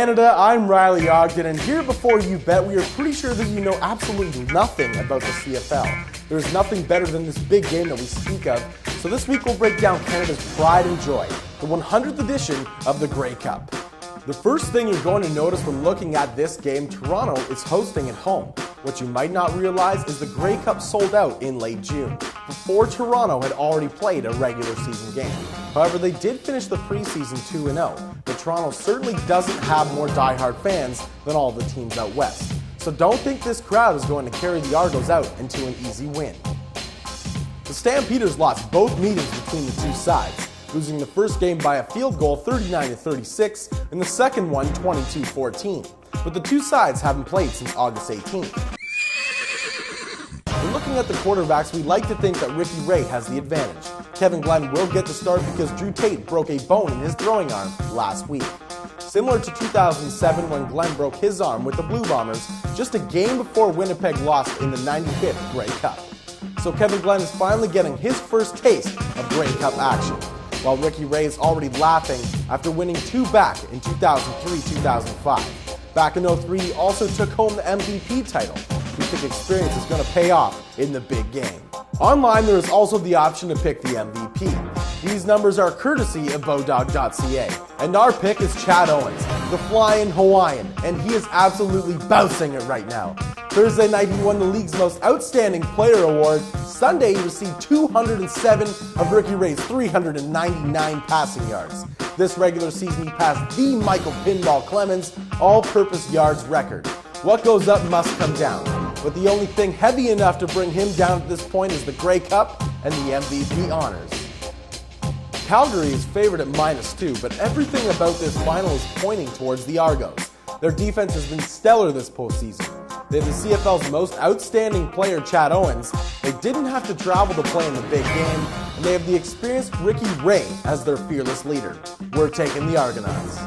Canada, I'm Riley Ogden, and here before you bet, we are pretty sure that you know absolutely nothing about the CFL. There's nothing better than this big game that we speak of, so this week we'll break down Canada's pride and joy, the 100th edition of the Grey Cup. The first thing you're going to notice when looking at this game, Toronto is hosting at home. What you might not realize is the Grey Cup sold out in late June, before Toronto had already played a regular season game. However, they did finish the preseason 2-0, but Toronto certainly doesn't have more diehard fans than all the teams out west. So don't think this crowd is going to carry the Argos out into an easy win. The Stampeders lost both meetings between the two sides, losing the first game by a field goal 39-36 and the second one 22-14. But the two sides haven't played since August 18th. When looking at the quarterbacks, we like to think that Ricky Ray has the advantage. Kevin Glenn will get the start because Drew Tate broke a bone in his throwing arm last week. Similar to 2007 when Glenn broke his arm with the Blue Bombers, just a game before Winnipeg lost in the 95th Grey Cup. So Kevin Glenn is finally getting his first taste of Grey Cup action, while Ricky Ray is already laughing after winning two back in 2003-2005. Back in 2003, he also took home the MVP title. We think experience is going to pay off in the big game. Online, there is also the option to pick the MVP. These numbers are courtesy of Bodog.ca. And our pick is Chad Owens, the flying Hawaiian, and he is absolutely bouncing it right now. Thursday night, he won the league's most outstanding player award. Sunday, he received 207 of Ricky Ray's 399 passing yards. This regular season, he passed the Michael Pinball Clemens all-purpose yards record. What goes up must come down, but the only thing heavy enough to bring him down at this point is the Grey Cup and the MVP honors. Calgary is favored at -2, but everything about this final is pointing towards the Argos. Their defense has been stellar this postseason. They have the CFL's most outstanding player, Chad Owens. They didn't have to travel to play in the big game, and they have the experienced Ricky Ray as their fearless leader. We're taking the Argonauts.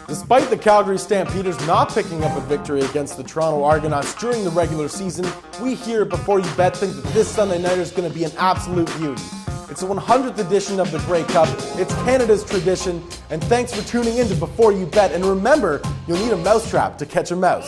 Despite the Calgary Stampeders not picking up a victory against the Toronto Argonauts during the regular season, we here at Before You Bet think that this Sunday nighter is going to be an absolute beauty. It's the 100th edition of the Grey Cup, it's Canada's tradition, and thanks for tuning in to Before You Bet, and remember, you'll need a mousetrap to catch a mouse.